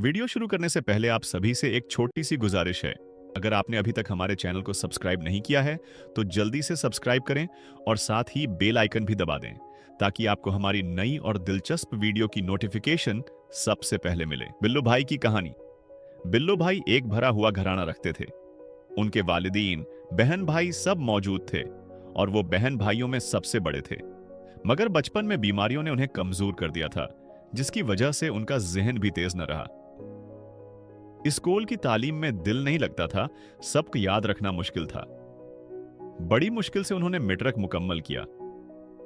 Video शुरू करने से पहले आप सभी से एक छोटी सी गुजारिश है। अगर आपने अभी तक हमारे चैनल को सब्सक्राइब नहीं किया है तो जल्दी से सब्सक्राइब करें और साथ ही बेल आइकन भी दबा दें ताकि आपको हमारी नई और दिलचस्प वीडियो की नोटिफिकेशन सबसे पहले मिले। बिल्लू भाई की कहानी। बिल्लू भाई एक भरा हुआ घराना रखते थे। उनके वालिदीन, बहन भाई सब मौजूद थे और वो बहन भाइयों में सबसे बड़े थे। मगर बचपन में बीमारियों ने उन्हें कमजोर कर दिया था, जिसकी वजह से उनका जहन भी तेज न रहा। स्कूल की तालीम में दिल नहीं लगता था, सबक याद रखना मुश्किल था। बड़ी मुश्किल से उन्होंने मैट्रिक मुकम्मल किया।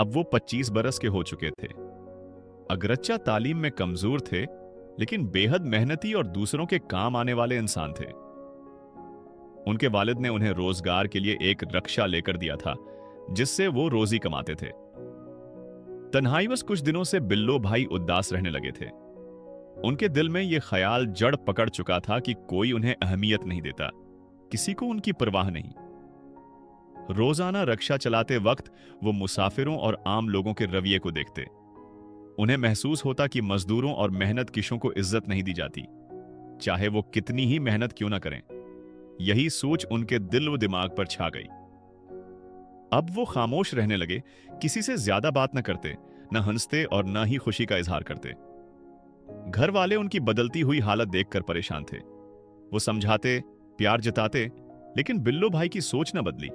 अब वो 25 बरस के हो चुके थे। अगरच्चा तालीम में कमजोर थे, लेकिन बेहद मेहनती और दूसरों के काम आने वाले इंसान थे। उनके वालिद ने उन्हें रोजगार के लिए एक रक्षा लेकर दिया था, जिससे वो रोजी कमाते थे। तन्हाईवश कुछ दिनों से बिल्लो भाई उदास रहने लगे थे। उनके दिल में यह ख्याल जड़ पकड़ चुका था कि कोई उन्हें अहमियत नहीं देता, किसी को उनकी परवाह नहीं। रोजाना रक्षा चलाते वक्त वो मुसाफिरों और आम लोगों के रवैये को देखते। उन्हें महसूस होता कि मजदूरों और मेहनत कशों को इज्जत नहीं दी जाती, चाहे वो कितनी ही मेहनत क्यों ना करें। यही सोच उनके दिल व दिमाग पर छा गई। अब वो खामोश रहने लगे, किसी से ज्यादा बात न करते, न हंसते और न ही खुशी का इजहार करते। घर वाले उनकी बदलती हुई हालत देखकर परेशान थे। वो समझाते, प्यार जताते, लेकिन बिल्लो भाई की सोच न बदली।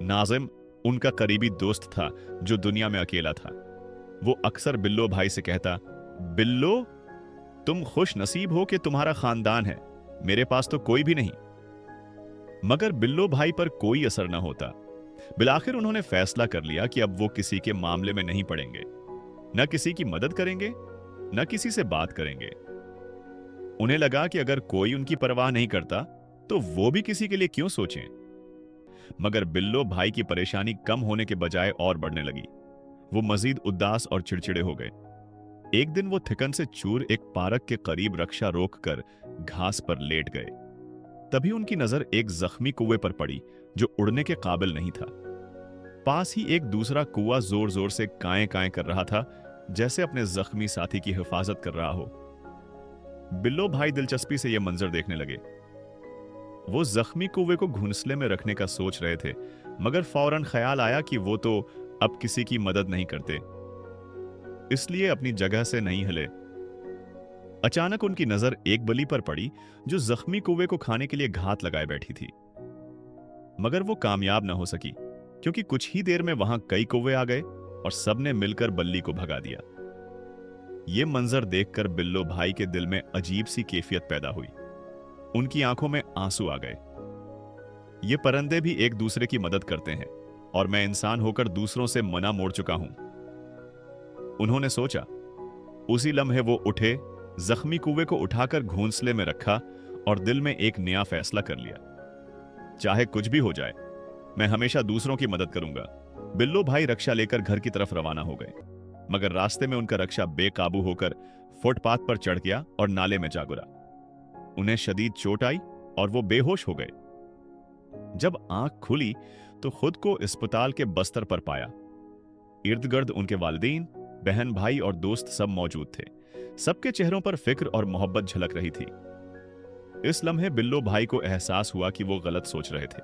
नाजिम उनका करीबी दोस्त था जो दुनिया में अकेला था। वो अक्सर बिल्लो भाई से कहता, बिल्लो, तुम खुश नसीब हो कि तुम्हारा खानदान है, मेरे पास तो कोई भी नहीं। मगर बिल्लो भाई पर कोई असर न होता। बिलाखिर उन्होंने फैसला कर लिया कि अब वो किसी के मामले में नहीं पड़ेंगे, न किसी की मदद करेंगे, न किसी से बात करेंगे। उन्हें लगा कि अगर कोई उनकी परवाह नहीं करता तो वो भी किसी के लिए क्यों सोचें। मगर बिल्लो भाई की परेशानी कम होने के बजाय और बढ़ने लगी। वो मजीद उदास और चिड़चिड़े हो गए। एक दिन वो थिकन से चूर एक पार्क के करीब रक्षा रोककर घास पर लेट गए। तभी उनकी नजर एक जख्मी कुएं पर पड़ी जो उड़ने के काबिल नहीं था। पास ही एक दूसरा कुआं जोर जोर से काएं काएं कर रहा था, जैसे अपने जख्मी साथी की हिफाजत कर रहा हो। बिल्लो भाई दिलचस्पी से यह मंजर देखने लगे। वो जख्मी कुएं को घुंसले में रखने का सोच रहे थे, मगर फौरन ख्याल आया कि वो तो अब किसी की मदद नहीं करते, इसलिए अपनी जगह से नहीं हिले। अचानक उनकी नजर एक बली पर पड़ी जो जख्मी कुएं को खाने के लिए घात लगाए बैठी थी। मगर वो कामयाब न हो सकी, क्योंकि कुछ ही देर में वहां कई कौवे आ गए और सबने मिलकर बल्ली को भगा दिया। यह मंजर देखकर बिल्लो भाई के दिल में अजीब सी कैफियत पैदा हुई। उनकी आंखों में आंसू आ गए। ये परंदे भी एक दूसरे की मदद करते हैं और मैं इंसान होकर दूसरों से मना मोड़ चुका हूं, उन्होंने सोचा। उसी लम्हे वो उठे, जख्मी कुएं को उठाकर घोंसले में रखा और दिल में एक नया फैसला कर लिया, चाहे कुछ भी हो जाए, मैं हमेशा दूसरों की मदद करूंगा। बिल्लो भाई रक्षा लेकर घर की तरफ रवाना हो गए, मगर रास्ते में उनका रक्षा बेकाबू होकर फुटपाथ पर चढ़ गया और नाले में जा गिरा। उन्हें शदीद चोट आई और वो बेहोश हो गए। जब आंख खुली तो खुद को अस्पताल के बस्तर पर पाया। इर्द गिर्द उनके वालिदीन, बहन भाई और दोस्त सब मौजूद थे। सबके चेहरों पर फिक्र और मोहब्बत झलक रही थी। इस लम्हे बिल्लो भाई को एहसास हुआ कि वो गलत सोच रहे थे।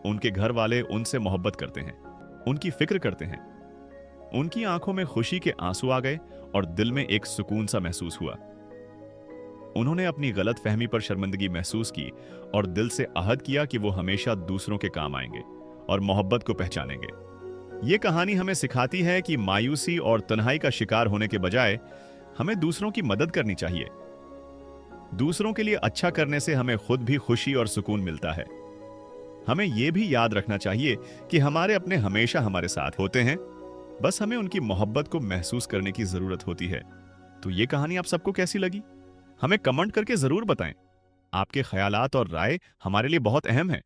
उनके घर वाले उनसे मोहब्बत करते हैं, उनकी फिक्र करते हैं। उनकी आंखों में खुशी के आंसू आ गए और दिल में एक सुकून सा महसूस हुआ। उन्होंने अपनी गलत फहमी पर शर्मिंदगी महसूस की और दिल से अहद किया कि वो हमेशा दूसरों के काम आएंगे और मोहब्बत को पहचानेंगे। ये कहानी हमें सिखाती है कि मायूसी और तन्हाई का शिकार होने के बजाय हमें दूसरों की मदद करनी चाहिए। दूसरों के लिए अच्छा करने से हमें खुद भी खुशी और सुकून मिलता है। हमें यह भी याद रखना चाहिए कि हमारे अपने हमेशा हमारे साथ होते हैं, बस हमें उनकी मोहब्बत को महसूस करने की जरूरत होती है। तो ये कहानी आप सबको कैसी लगी, हमें कमेंट करके जरूर बताएं। आपके ख्यालात और राय हमारे लिए बहुत अहम है।